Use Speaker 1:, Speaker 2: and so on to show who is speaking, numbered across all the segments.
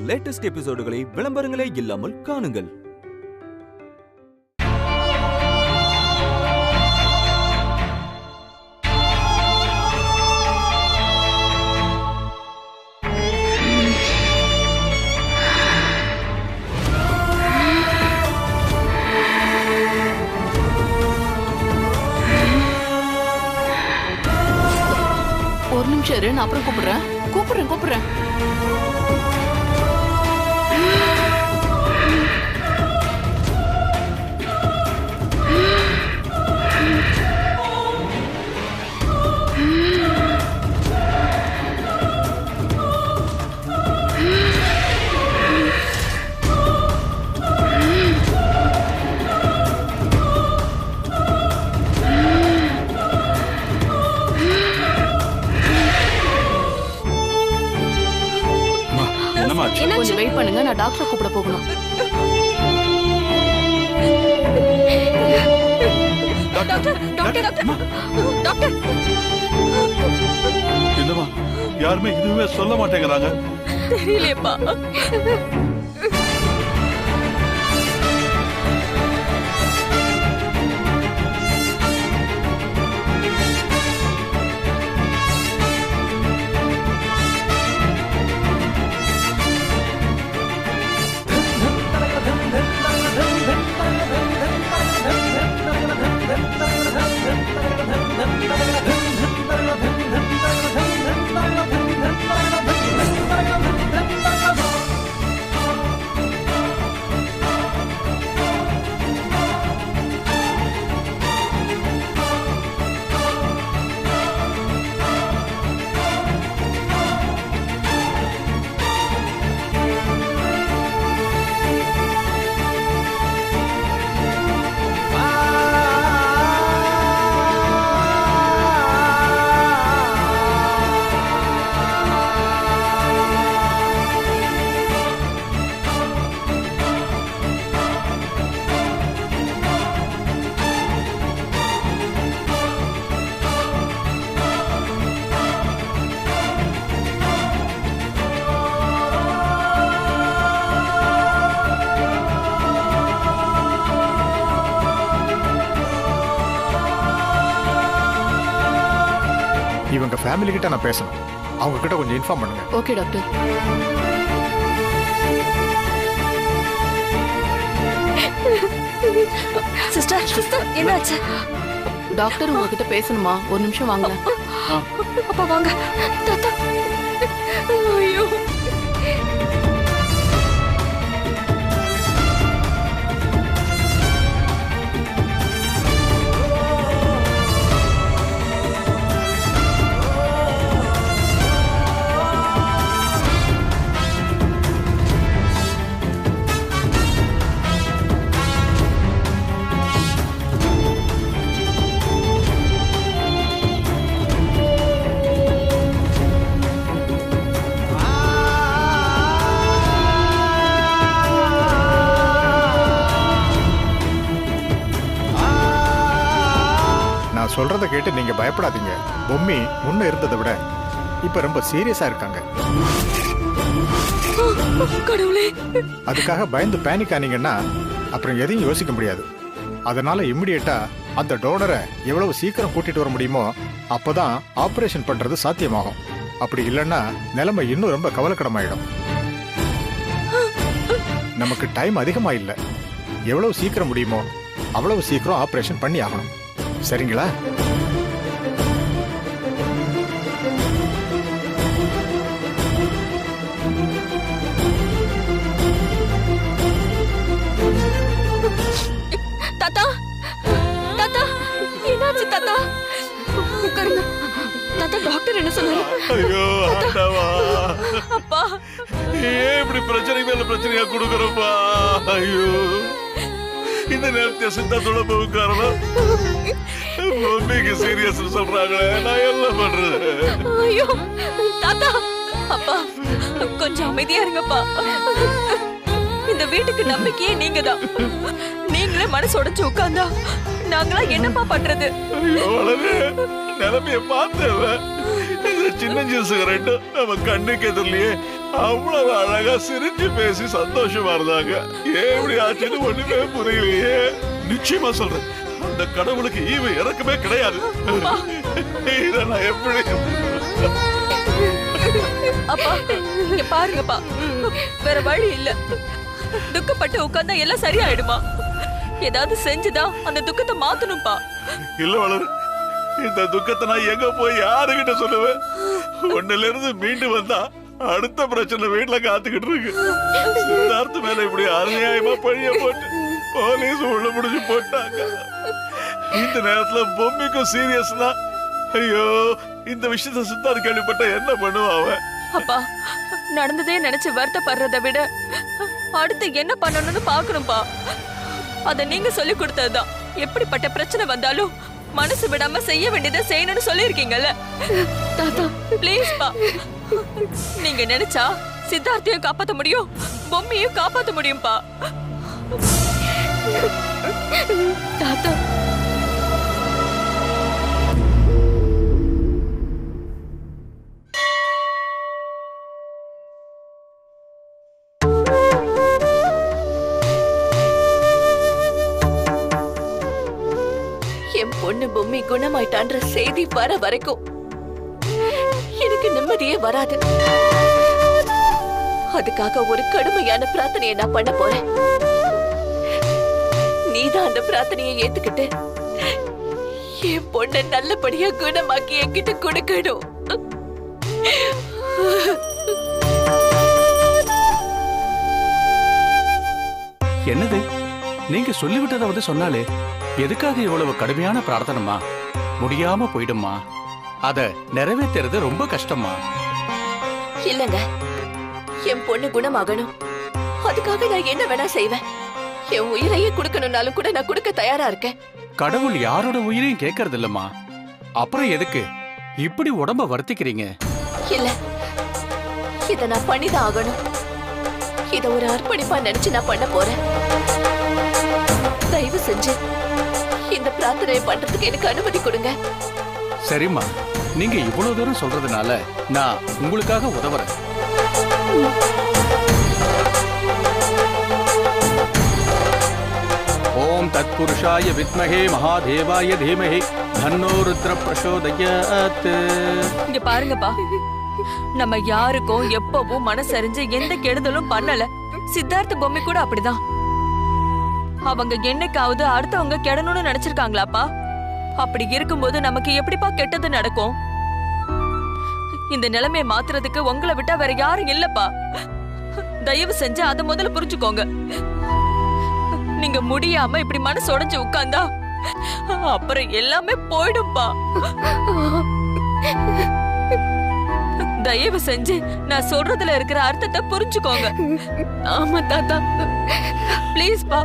Speaker 1: Latest எபிசோடுகளை விளம்பரங்களே இல்லாமல் காணுங்கள்.
Speaker 2: ஒரு நிமிஷம் இரு, நான் அப்புறம் கூப்பிடுறேன். கொஞ்சம் வெயிட் பண்ணுங்க, நான் டாக்டரை கூப்பிட போகணும்.
Speaker 3: என்னமா யாருமே இதுவே சொல்ல மாட்டேங்கிறாங்க?
Speaker 4: தெரியலையப்பா.
Speaker 5: இவங்க ஃபேமிலி கிட்ட நான் பேசணும். அவங்க கிட்ட கொஞ்சம் இன்ஃபார்ம் பண்ணுங்க.
Speaker 2: Okay doctor.
Speaker 4: சிஸ்டர் என்னாச்சு?
Speaker 2: டாக்டர் உங்ககிட்ட பேசணுமா? ஒரு நிமிஷம் வாங்க.
Speaker 4: அப்பா வாங்க. தாத்தா. ஐயோ.
Speaker 5: சொல்றத கேட்டு நீங்க பயப்படாதீங்க. பொம்மி முன்ன இருந்ததை விட இப்ப ரொம்ப சீரியஸா இருக்காங்க. அதுக்காக பயந்து பேனிக் ஆனீங்கன்னா அப்புறம் எதையும் யோசிக்க முடியாது. அதனால இம்மிடியேட்டா அந்த டோனரை எவ்வளவு சீக்கிரம் கூட்டிட்டு வர முடியுமோ அப்பதான் ஆபரேஷன் பண்றது சாத்தியமாகும். அப்படி இல்லைன்னா நிலைமை இன்னும் ரொம்ப கவலைக்கிடமாயிடும். நமக்கு டைம் அதிகமா இல்லை. எவ்வளவு சீக்கிரம் முடியுமோ அவ்வளவு சீக்கிரம் ஆபரேஷன் பண்ணி ஆகணும். சரிங்களா?
Speaker 4: தாத்தா தாத்தா என்னாச்சு தாத்தா? உட்காருங்க. தாத்தா டாக்டர் என்ன சொன்னாரு?
Speaker 3: ஐயோ ஆண்டவா.
Speaker 4: அப்பா
Speaker 3: ஏன் இப்படி பிரச்சனை மேல பிரச்சனையா கொடுக்கறப்பா? ஐயோ இந்த நேரத்தை சித்தத்தோட போகும் காரணம் மம்மிக்கு சீரியஸ் சொல்றாங்களே, நான் என்ன பண்றது?
Speaker 4: ஐயோ தாத்தா. அப்பா கொஞ்சம் அமைதியா இருங்கப்பா. இந்த வீட்டுக்கு நம்பிக்கையே நீங்க தான். நீங்களே மனசு உடைச்சு உட்கார்ந்தா நாங்களா என்னப்பா பண்றது?
Speaker 3: நிலைமைய பார்த்தேன். இந்த சின்ன சின்ன சிகரெட்டு நம்ம கண்ணுக்கு எதிரிலேயே அவ்வளவு அழகா சிரிச்சு பேசி சந்தோஷமா இருந்தாங்க. ஏன் இப்படி ஆச்சுன்னு ஒண்ணுமே புரியலையே. நிச்சயமா சொல்றேன், அந்த கடவுளுக்கு ஈவு இறக்கமே கிடையாது. இத நான் எப்படி
Speaker 4: அப்பா இங்க பாருங்கப்பா, வேற வழி இல்ல. துக்கப்பட்டு உட்கார்ந்தா எல்லாம் சரியாயிடுமா? ஏதாவது செஞ்சுதான் அந்த துக்கத்தை மாத்தணும்பா.
Speaker 3: இல்ல வளரு, இந்த துக்கத்தை நான் எங்க போய் யாருகிட்ட சொல்லுவேன்? ஒண்ணுல இருந்து மீண்டு வந்தா அடுத்த பிரச்சனை வீட்டுல காத்துக்கிட்டு இருக்கு. சித்தார்த்த மேல இப்படி அநியாயமா பழிய போட்டு போலீஸ் உள்ள முடிஞ்சு போட்டாங்க. இந்த நேரத்துல பொம்மிக்கும் சீரியஸ் தான். ஐயோ, இந்த விஷயத்த சித்தார்த்த கேள்விப்பட்ட என்ன பண்ணுவான் அவன்?
Speaker 4: அப்பா, நடந்ததே நினைச்சு வருத்தப்படுறதை விட அடுத்து என்ன பண்ணணும்னு பாக்கணும்பா. அத நீங்க சொல்லி கொடுத்ததுதான். எப்படிப்பட்ட பிரச்சனை வந்தாலும் மனசு விடாம செய்ய வேண்டியதை செய்யணும்னு சொல்லிருக்கீங்கல்ல. தாத்தா ப்ளீஸ் பா, நீங்க நினைச்சா சித்தார்த்தையும் காப்பாத்த முடியும், பொம்மையும் காப்பாத்த முடியும்பா. தாத்தா என் பொண்ணு பொம்மி குணமாயிட்டான்ற செய்தி வர வரைக்கும் எனக்கு நிம்மதியே வராது. அதுக்காக ஒரு கடுமையான பிரார்த்தனையை நான் பண்ண போறேன். நீதான் அந்த பிரார்த்தனையை ஏத்துக்கிட்டு என் பொண்ணை நல்லபடியா குணமாக்கி என்கிட்ட கொடுக்கணும்.
Speaker 6: என்னது, நீங்க சொல்லிவிட்டதை சொன்னாலே எதுக்காக இவ்வளவு கடுமையான பிரார்த்தனைமா? முடியாம போயிடுமா? அத நிறைவேற்றுறது ரொம்ப கஷ்டமா?
Speaker 4: இல்லங்க, என் பொண்ணு குணமாகணும். அதுக்காக நான் என்ன வேணா செய்வேன். என் உயிரையே கொடுக்கணும்னாலும் கூட நான் கொடுக்க தயாரா இருக்கேன்.
Speaker 6: கடவுள் யாரோட உயிரையும் கேட்கறது இல்லம்மா. அப்புறம் எதுக்கு இப்படி உடம்ப வருத்திக்கிறீங்க?
Speaker 4: இல்ல, இத நான் பண்ணிதான் ஆகணும். இத ஒரு அர்ப்பணிப்பா நினைச்சு நான் பண்ண போறேன். தயவு செஞ்சு இந்த பிரார்த்தனை பண்றதுக்கு எனக்கு அனுமதி கொடுங்க.
Speaker 6: சரிம்மா, நீங்க இவ்வளவு தூரம் சொல்றதுனால நான் உங்களுக்காக உதவுறேன். ஓம் தத்புருஷாய வித்மஹே மகாதேவாய தீமஹி தன்னோ ருத்ர பிரசோதயாத்.
Speaker 4: இங்க பாருங்கப்பா, நம்ம யாருக்கும் எப்பவும் மனசறிஞ்சு எந்த கெடுதலும் பண்ணல. சித்தார்த்த பொம்மை கூட அப்படிதான். அவங்க என்னைக்காவது அடுத்தவங்க கெடணும்னு நினைச்சிருக்காங்களாப்பா? அப்படி இருக்கும்போது நமக்கு எப்படிப்பா கெட்டது நடக்கும்? இந்த நிலைமையை மாத்துறதுக்கு உங்களை விட்டா வேற யாரும் இல்லப்பா. தயவு செஞ்சு அதை முதல்ல புரிஞ்சுக்கோங்க. நீங்க முடியாம இப்படி மனசு உடைஞ்சு உட்கார்ந்தா அப்புறம் எல்லாமே போயிடும்பா. தயவு செஞ்சு நான் சொல்றதுல இருக்கிற அர்த்தத்தை புரிஞ்சுக்கோங்க. ஆமா தாத்தா, ப்ளீஸ் பா.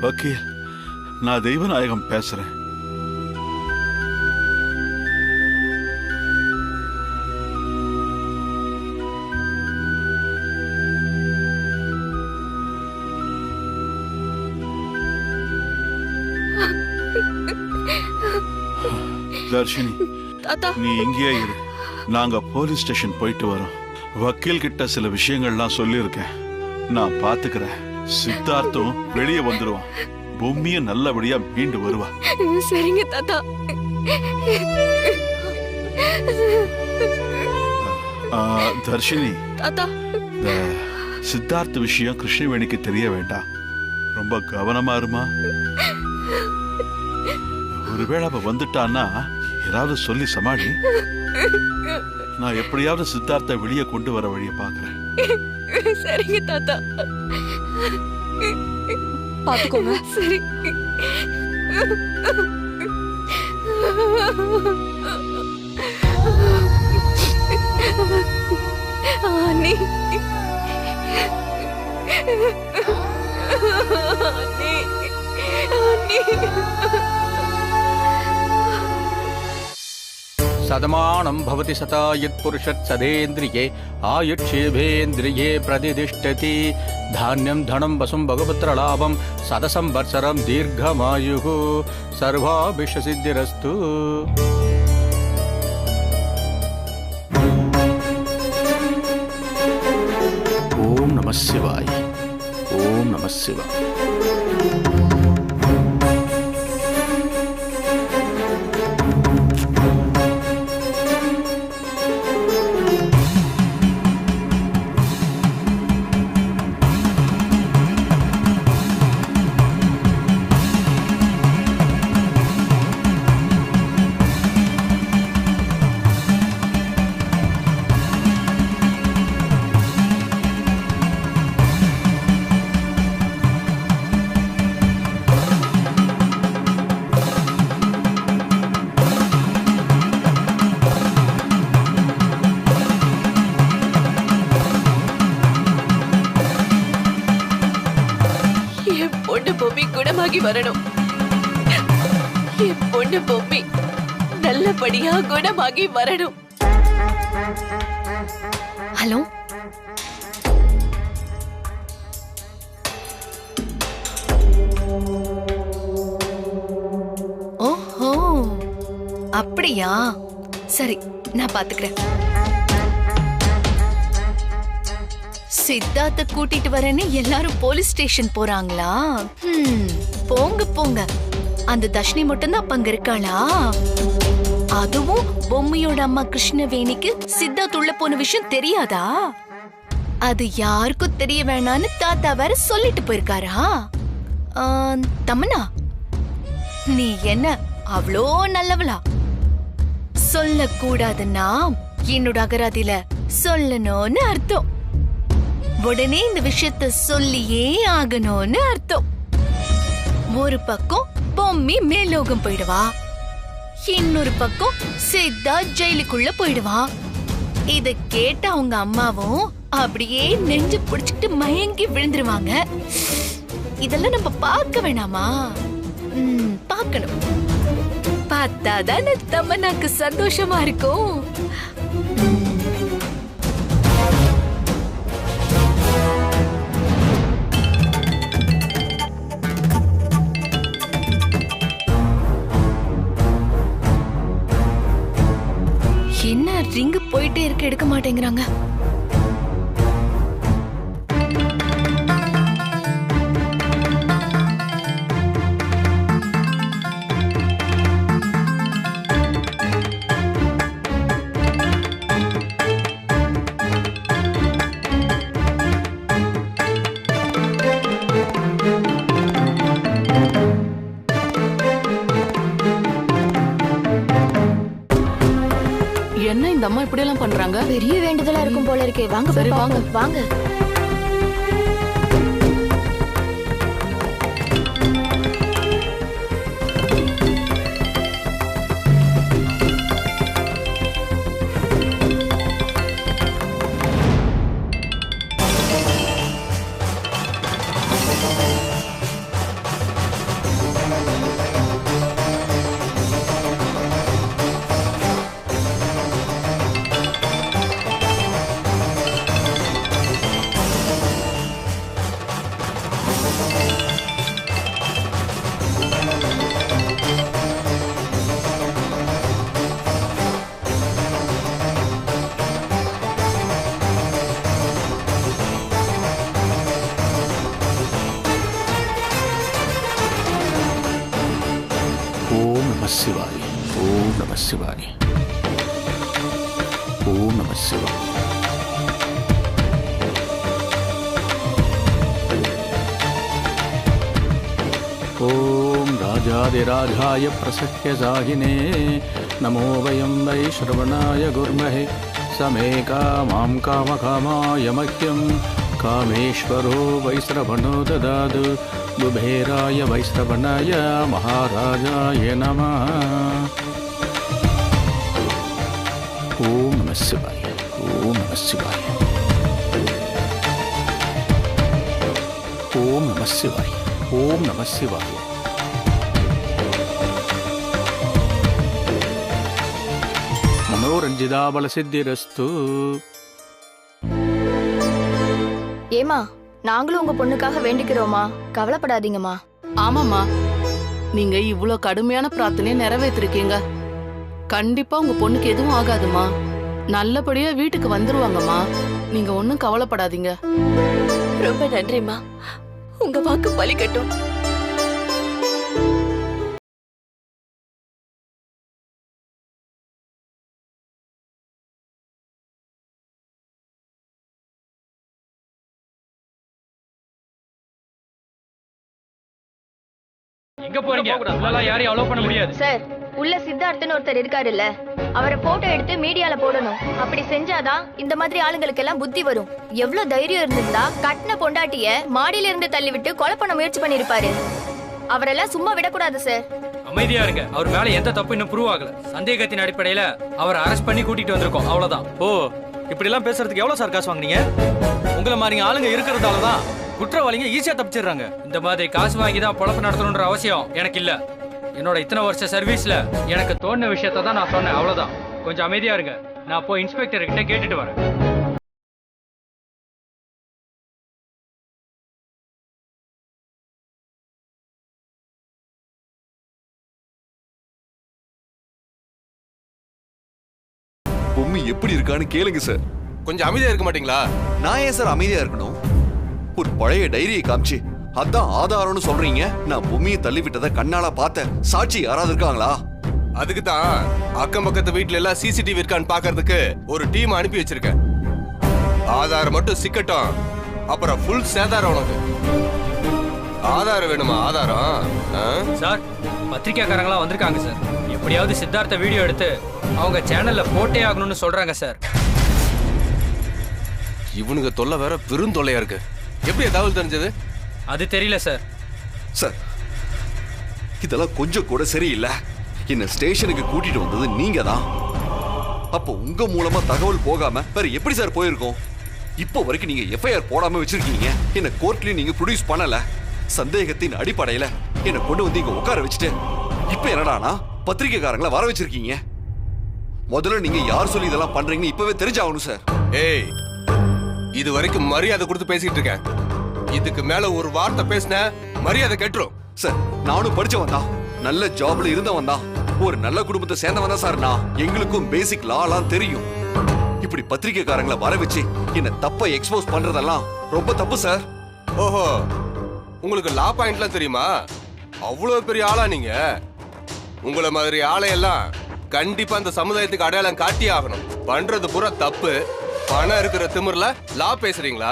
Speaker 3: வக்கீல், நான் தெய்வநாயகம் பேசுறேன். தர்ஷினி, நீ இங்கேயே இரு. நாங்க போலீஸ் ஸ்டேஷன் போயிட்டு வரோம். வக்கீல் கிட்ட சில விஷயங்கள்லாம் சொல்லியிருக்கேன், நான் பாத்துக்கிறேன். சித்தார்த்தும் வெளியே வந்துருவான், பொம்மியும் நல்லபடியா மீண்டு வருவா.
Speaker 4: சரிங்க தாத்தா.
Speaker 3: தர்ஷினி,
Speaker 4: தாத்தா,
Speaker 3: இந்த சித்தார்த்த விஷயம் கிருஷ்ணவேணிக்கு தெரிய வேண்டாம். ரொம்ப கவனமா இருமா. ஒருவேளை அவ வந்துட்டான்னா ஏதாவது சொல்லி சமாளி. நான் எப்படியாவது சித்தார்த்த வெளியே கொண்டு வர வழியை பாக்குறேன்.
Speaker 4: சரிங்க தாத்தா, பாத்துக்கோங்க. சரி. அண்ணி,
Speaker 6: सदमानं भवति सता यत्पुरुषत् सदेन्द्रिये आयुष्येभेन्द्रिये प्रतिष्ठति धान्यं धनं वसुं भगवत्रलाभं सदसंवत्सरं दीर्घमायुः सर्वाभिष्टसिद्धिरस्तु। ओम नमः शिवाय। ओम नमः शिवाय।
Speaker 2: பொம்மி குணமாகி வரணும். என் பொண்ணு பொம்மி நல்லபடியா குணமாகி வரணும்.
Speaker 7: ஹலோ, ஓஹோ அப்படியா? சரி, நான் பாத்துக்கிறேன். சித்தார்த்த கூட்டிட்டு வரேன்னு எல்லாரும் போலீஸ் ஸ்டேஷன் போறாங்களா? போங்க போங்க. அந்த தர்ஷினி மட்டும் தான் அங்க இருக்காளா? அதுவும் பொம்மையோட அம்மா கிருஷ்ணவேணிக்கு சித்தார்த் உள்ள போன விஷயம் தெரியாதா? அது யாருக்கும் தெரிய வேணான்னு தாத்தா வேற சொல்லிட்டு போயிருக்காரா? தமன்னா, நீ என்ன அவ்வளோ நல்லவளா? சொல்லக்கூடாதுன்னா என்னோட அகராதியில சொல்லணும்னு அர்த்தம். உடனே இந்த விஷயத்த சொல்லியே ஆகணும்னு அர்த்தம். ஒரு பக்கம் பொம்மி மேலோகம் போயிடுவா, இன்னொரு பக்கம் சித்தார்த் ஜெயிலுக்குள்ள போயிடுவா. இத கேட்ட அவங்க அம்மாவும் அப்படியே நெஞ்சு பிடிச்சிட்டு மயங்கி விழுந்துருவாங்க. இதெல்லாம் நம்ம பார்க்க வேணாமா? பார்க்கணும். பார்த்தாதான் தமன்னாக்கு சந்தோஷமா இருக்கும். என்ன ரிங் போயிட்டே இருக்க, எடுக்க மாட்டேங்கிறாங்க.
Speaker 2: என்ன இந்த அம்மா இப்படி எல்லாம் பண்றாங்க?
Speaker 7: பெரிய வேண்டுதலா இருக்கும் போல இருக்கே. வாங்க
Speaker 2: சரி, வாங்க
Speaker 7: வாங்க.
Speaker 6: शिवाय। ओम नमः शिवाय। ओम नमः शिवाय। ओम राजाधिराजाय प्रसह्यसाहिने नमो वयं वै श्रवणाय गुर्महे समे कामां कामकामाय मह्यं कामेश्वरो वैश्रवणो ददातु कुबेराय वैश्रवणाय महाराजाय नमः। ओम नमः शिवाय। ओम नमः शिवाय। ओम नमः शिवाय। ओम नमः शिवाय। மனோரஞ்சிதா பல சித்திரஸ்து.
Speaker 8: ஏமா நாங்களும் உங்க பொண்ணுக்காக வேண்டிக்கிறோமா, கவலைப்படாதீங்கம்மா.
Speaker 2: ஆமாம்மா, நீங்க இவ்ளோ கடுமையான பிரார்த்தனையை நிறைவேற்றிருக்கீங்க. கண்டிப்பா உங்க பொண்ணுக்கு எதுவும் ஆகாதுமா. நல்லபடியா வீட்டுக்கு வந்துருவாங்கம்மா. நீங்க ஒண்ணும் கவலைப்படாதீங்க.
Speaker 4: ரொம்ப நன்றிம்மா, உங்க வாக்கு பலிக்கட்டும்.
Speaker 9: எங்க போறீங்க? உள்ளலாம் யாரையும் அலோவ் பண்ண முடியாது.
Speaker 8: சார், உள்ள சித்தார்த்தன் ஒருத்தர் இருக்காரு இல்ல, அவரை போட்டோ எடுத்து மீடியால போடணும். அப்படி செஞ்சாதான் இந்த மாதிரி ஆளுங்களுக்கு எல்லாம் புத்தி வரும். எவ்வளவு தைரியம் இருந்திருந்தா கட்டின பொண்டாட்டிய மாடியில இருந்து தள்ளி விட்டு கொலை பண்ண முயற்சி பண்ணிருப்பாரு. அவரெல்லாம் சும்மா விடக்கூடாது சார்.
Speaker 9: அமைதியா இருங்க. அவர் மேல எந்த தப்பு இன்னும் ப்ரூவ் ஆகல. சந்தேகத்தின் அடிப்படையில அவரை அரெஸ்ட் பண்ணி கூட்டிட்டு வந்திருக்கோம், அவ்வளவுதான்.
Speaker 10: ஓ, இப்படி எல்லாம் பேசுறதுக்கு எவ்வளவு சார் காசு வாங்குனீங்க? உங்களை மாதிரி ஆளுங்க இருக்கிறதாலதான் குற்றவாளிங்க ஈஸியா தப்பிச்சிடுறாங்க.
Speaker 9: இந்த மாதிரி காசு வாங்கி தான் பொழப்பு நடத்தணுன்ற அவசியம் எனக்கு இல்ல. என்னோட இத்தனை வருஷ சர்வீஸ்ல எனக்கு தோணுன விஷயத்தை தான் நான் சொன்னேன், அவ்வளவுதான். கொஞ்சம் அமைதியா இருங்க. நான் போய் இன்ஸ்பெக்டர் கிட்ட கேட்டுட்டு வரேன்.
Speaker 3: பொம்மி எப்படி இருக்கான்னு கேளுங்க சார்.
Speaker 11: கொஞ்சம் அமைதியா இருக்க மாட்டீங்களா?
Speaker 3: நான் ஏன் சார் அமைதியா இருக்கணும்? ஒரு பழைய டைரியை காமிச்சு அதான் ஆதாரம்னு சொல்றீங்க. நான் பொம்மியை தள்ளி விட்டதை கண்ணால பார்த்த சாட்சி யாராவது இருக்காங்களா?
Speaker 11: அதுக்கு தான் அக்கம் பக்கத்து வீட்டுல எல்லாம் சிசிடிவி இருக்கான்னு பாக்குறதுக்கு ஒரு டீம் அனுப்பி வச்சிருக்கேன். ஆதாரம் மட்டும் சிக்கட்டும், அப்புறம் ஃபுல் சேதாரம் உனக்கு. ஆதாரம் வேணுமா? ஆதாரம்
Speaker 9: சார், பத்திரிக்கைக்காரங்களா வந்திருக்காங்க சார். எப்படியாவது சித்தார்த்த வீடியோ எடுத்து அவங்க சேனல்ல போட்டே ஆகணும்னு சொல்றாங்க சார்.
Speaker 11: இவனுக்கு தொல்லை வேற பெருந்தொல்லையா இருக்கு. எப்படி தகவல் தெரிஞ்சது?
Speaker 9: அது தெரியல சார்.
Speaker 3: சார், இதெல்லாம் கொஞ்சம் கூட சரியில்லை. என்ன ஸ்டேஷனுக்கு கூட்டிட்டு வந்தது நீங்க தான். அப்போ உங்க மூலமா தகவல் போகாம வேற எப்படி சார் போயிருக்கோம்? இப்போ வரைக்கும் நீங்க எஃப்ஐஆர் போடாம வச்சிருக்கீங்க. என்ன கோர்ட்லயும் நீங்க ப்ரொடியூஸ் பண்ணல. சந்தேகத்தின் அடிப்படையில என்ன கொண்டு வந்து இங்க உட்கார வச்சுட்டு இப்ப என்னடானா பத்திரிகைக்காரங்களை வர வச்சிருக்கீங்க. முதல்ல நீங்க யார் சொல்லி இதெல்லாம் பண்றீங்கன்னு இப்பவே தெரிஞ்சாகணும் சார்.
Speaker 11: ஏய், இது வரைக்கும் மரியாதை கொடுத்து பேசிட்டு இருக்கேன். இதுக்கு மேல ஒரு வார்த்தை பேசின மரியாதை கெட்டுரும்.
Speaker 3: சார், நானும் படிச்சவன் தான், நல்ல ஜாப்ல இருந்தவன் தான், ஒரு நல்ல குடும்பத்தை சேர்ந்தவன் தான் சார். நான் எங்களுக்கும் பேசிக் லாலாம் தெரியும். இப்படி பத்திரிகைக்காரங்களை வர வச்சு என்ன தப்பை எக்ஸ்போஸ் பண்றதெல்லாம் ரொம்ப தப்பு சார்.
Speaker 11: ஓஹோ, உங்களுக்கு லா பாயிண்ட்லாம் தெரியுமா? அவ்வளவு பெரிய ஆளா நீங்க? உங்களை மாதிரி ஆளையெல்லாம் கண்டிப்பா அந்த சமுதாயத்துக்கு அடையாளம் காட்டி ஆகணும். பண்றது பூரா தப்பு. பணம் இருக்கிற திமிர்ல லா பேசுறீங்களா?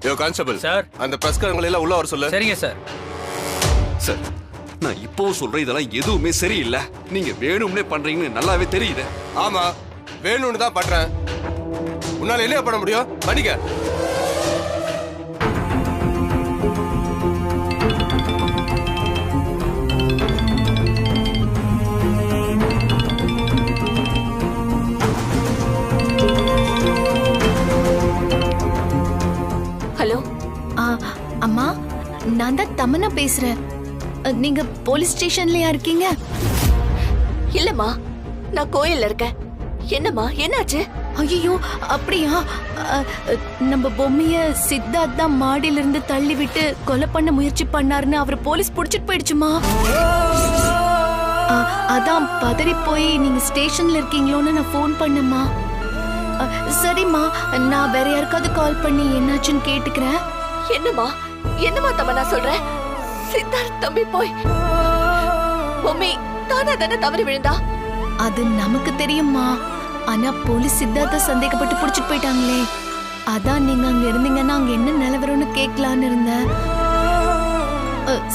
Speaker 11: யோ கான்ஸ்டபிள்
Speaker 9: சார்,
Speaker 11: அந்த பிரஸ்காரங்களை எல்லாம் உள்ள வர சொல்லு.
Speaker 9: சரிங்க சார்.
Speaker 3: சார், நான் இப்பவும் சொல்றேன், இதெல்லாம் எதுவுமே சரியில்லை. நீங்க வேணும்னே பண்றீங்கன்னு நல்லாவே தெரியுது.
Speaker 11: ஆமா, வேணும்னு தான் பண்றேன். உன்னால என்ன பண்ண முடியும்? பண்ணிக்க.
Speaker 4: ஹலோ.
Speaker 7: அம்மா, நான் தான் தமன்னா பேசுறேன். நீங்க போலீஸ் ஸ்டேஷன்லயா இருக்கீங்க?
Speaker 4: இல்லம்மா, நான் கோயில்ல இருக்கேன். என்னம்மா, என்னாச்சு?
Speaker 7: ஐயோ, அப்படியா? நம்ம பொம்மைய சித்தார்த் தான் மாடியில இருந்து தள்ளி விட்டு கொலை பண்ண முயற்சி பண்ணாருன்னு அவர் போலீஸ் புடிச்சிட்டு போயிடுச்சுமா. அதான் பதறி போய் நீங்க ஸ்டேஷன்ல இருக்கீங்களோன்னு நான் ஃபோன் பண்ணேம்மா. சரிம்மா, நான் வேற யாருக்காவது கால் பண்ணி என்னாச்சுன்னு கேட்டுக்கிறேன்.
Speaker 4: என்னம்மா தமன்னா சொல்ற? சித்தார்த் தம்பி போய் பொம்மி தானா தானே தவறி விழுந்தா?
Speaker 7: அது நமக்கு தெரியுமா, ஆனா போலீஸ் சித்தார்த்த சந்தேகப்பட்டு புடிச்சிட்டு போயிட்டாங்களே. அதான் நீங்க அங்க இருந்தீங்கன்னா அங்க என்ன நிலவரம்னு கேட்கலான்னு இருந்தேன்.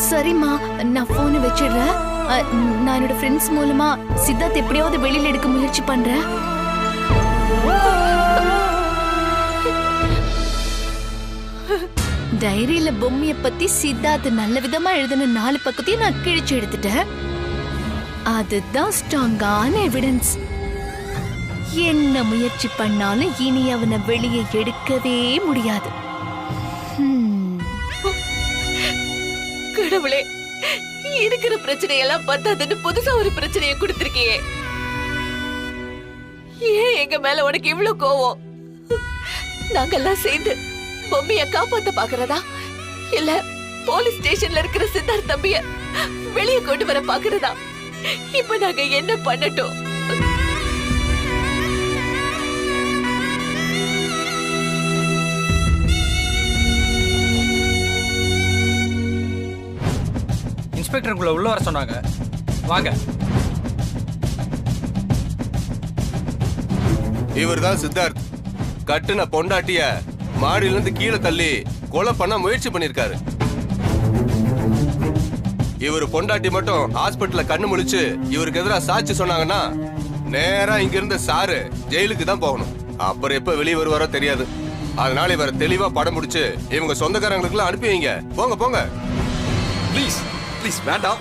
Speaker 7: சரிம்மா, நான் போனை வச்சிடுறேன். நான் என்னோட ஃப்ரெண்ட்ஸ் மூலமா சித்தார்த் எப்படியாவது வெளியில எடுக்க முயற்சி பண்றேன். டைரியில பொம்மைய பத்தி சித்தார்த் நல்ல விதமா எழுதின 4 பக்கத்தையும் நான் கிழிச்சு எடுத்துட்டேன். அதுதான் ஸ்ட்ராங்கான எவிடன்ஸ். என்ன முயற்சி பண்ணாலும் இனி அவனை வெளியே எடுக்கவே முடியாது.
Speaker 4: கடவுளே, இருக்கிற பிரச்சனையெல்லாம் பத்தாதுன்னு புதுசா ஒரு பிரச்சனையை கொடுத்திருக்கியே. ஏன் எங்க மேல உனக்கு இவ்வளவு கோவம்? நாங்கெல்லாம் சேர்ந்து பொம்மைய காப்பாத்த பாக்குறதா இல்ல போலீஸ் ஸ்டேஷன்ல இருக்கிற சித்தார்த் தம்பிய வெளியே கொண்டு வர பாக்குறதா? இப்ப நாங்க என்ன பண்ணட்டும்?
Speaker 9: இன்ஸ்பெக்டர் உங்களை உள்ள வர சொன்னாங்க. வாங்க.
Speaker 11: இவர்தான் சித்தார்த். கட்டுன பொண்டாட்டிய மாடியில இருந்து கீழே தள்ளி கொலை பண்ண முயற்சி பண்ணிருக்காரு. இவர் பொண்டாட்டி மட்டும் ஹாஸ்பிட்டல்ல கண்ணு முழிச்சு இவருக்கு எதிராக சாட்சி சொன்னாங்கன்னா நேரா இங்க இருந்த சாரு ஜெயிலுக்கு தான் போகணும். அப்புறம் எப்ப வெளியே வருவாரோ தெரியாது. அதனால இவரை தெளிவா படம் முடிச்சு இவங்க சொந்தக்காரங்களுக்கு எல்லாம் அனுப்பி வைங்க. போங்க போங்க.
Speaker 12: ப்ளீஸ் ப்ளீஸ் வேண்டாம்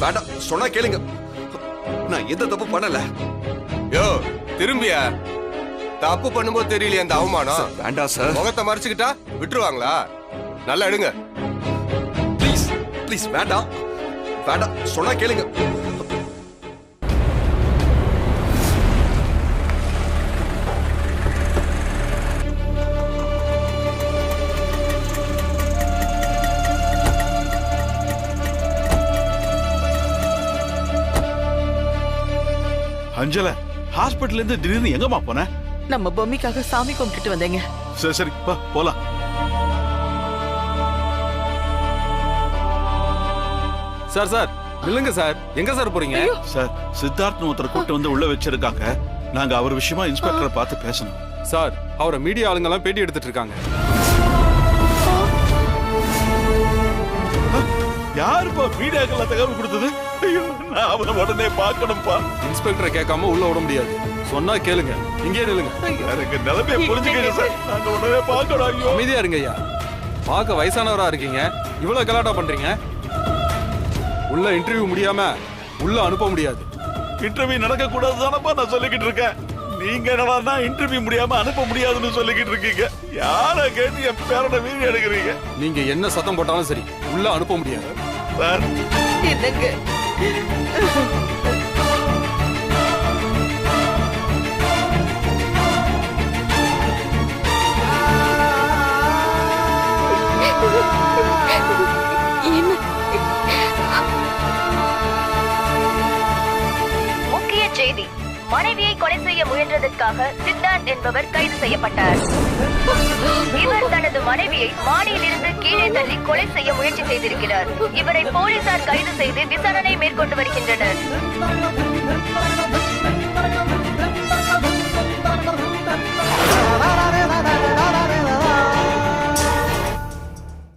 Speaker 12: வேண்டாம், சொன்னா கேளுங்க. நான் எந்த தப்பு பண்ணல.
Speaker 11: யோ திரும்பியா? தப்பு பண்ணும்போது தெரியலையே அந்த அவமானம்.
Speaker 12: வேண்டாம் சார்.
Speaker 11: முகத்தை மறைச்சுக்கிட்டா விட்டுருவாங்களா? நல்லா எடுங்க.
Speaker 12: ப்ளீஸ் ப்ளீஸ் வேண்டாம் வேண்டாம், சொன்னா கேளுங்க.
Speaker 3: அஞ்சல, ஹாஸ்பிட்டல்ல இருந்து திடீர்னு எங்கம்மா போன?
Speaker 2: நம்ம பொம்மிக்காக சாமி கும்பிட்டுட்டு வந்தேங்க.
Speaker 3: சரி சரி போலாம்.
Speaker 10: சார் சார் இல்லங்க சார், எங்க சார் போறீங்க?
Speaker 3: சார், சித்தார்த்னு ஒருத்தர் கூட்டு வந்து உள்ள வச்சிருக்காங்க. நாங்க அவர் விஷயமா இன்ஸ்பெக்டரை பார்த்து பேசணும்.
Speaker 10: சார், அவரை மீடியா ஆளுங்க எல்லாம் பேட்டி எடுத்துட்டு இருக்காங்க.
Speaker 3: யாருப்பா மீடியாக்கெல்லாம் தகவல் கொடுத்தது? ஐயோ, நான் அவரை உடனே பார்க்கணும்ப்பா.
Speaker 10: இன்ஸ்பெக்டரை கேட்காம உள்ள விட முடியாது. சொன்னா கேளுங்க, இங்கே நில்லுங்க.
Speaker 3: எனக்கு நிலைமையை புரிஞ்சுக்கங்க சார். நாங்க உடனே பார்க்கணும். ஐயோ,
Speaker 10: அமைதியா இருங்க ஐயா. பார்க்க வயசானவரா இருக்கீங்க, இவ்வளவு கலாட்டா பண்றீங்க. உள்ள இன்டர்வியூ முடியாம உள்ள அனுப்ப முடியாது.
Speaker 3: இன்டர்வியூ நடக்க கூடாதுதானப்பா நான் சொல்லிக்கிட்டு இருக்கேன். நீங்க என்னடா இன்டர்வியூ முடியாம அனுப்ப முடியாதுன்னு சொல்லிக்கிட்டு இருக்கீங்க? யார கேட்டு என் பேரோட வீடியோ எடுக்கிறீங்க?
Speaker 10: நீங்க என்ன சத்தம் போட்டாலும் சரி, உள்ள அனுப்ப முடியாது.
Speaker 3: சார்,
Speaker 2: என்னங்க
Speaker 8: முக்கிய செய்தி: மனைவியை கொலை செய்ய முயன்றதற்காக சித்தார்த் என்பவர் கைது செய்யப்பட்டார். இவர் தனது மனைவியை மாடியில் இருந்து கீழே தள்ளி கொலை செய்ய முயற்சி செய்திருக்கிறார். இவரை போலீசார் கைது செய்து விசாரணை மேற்கொண்டு வருகின்றனர்.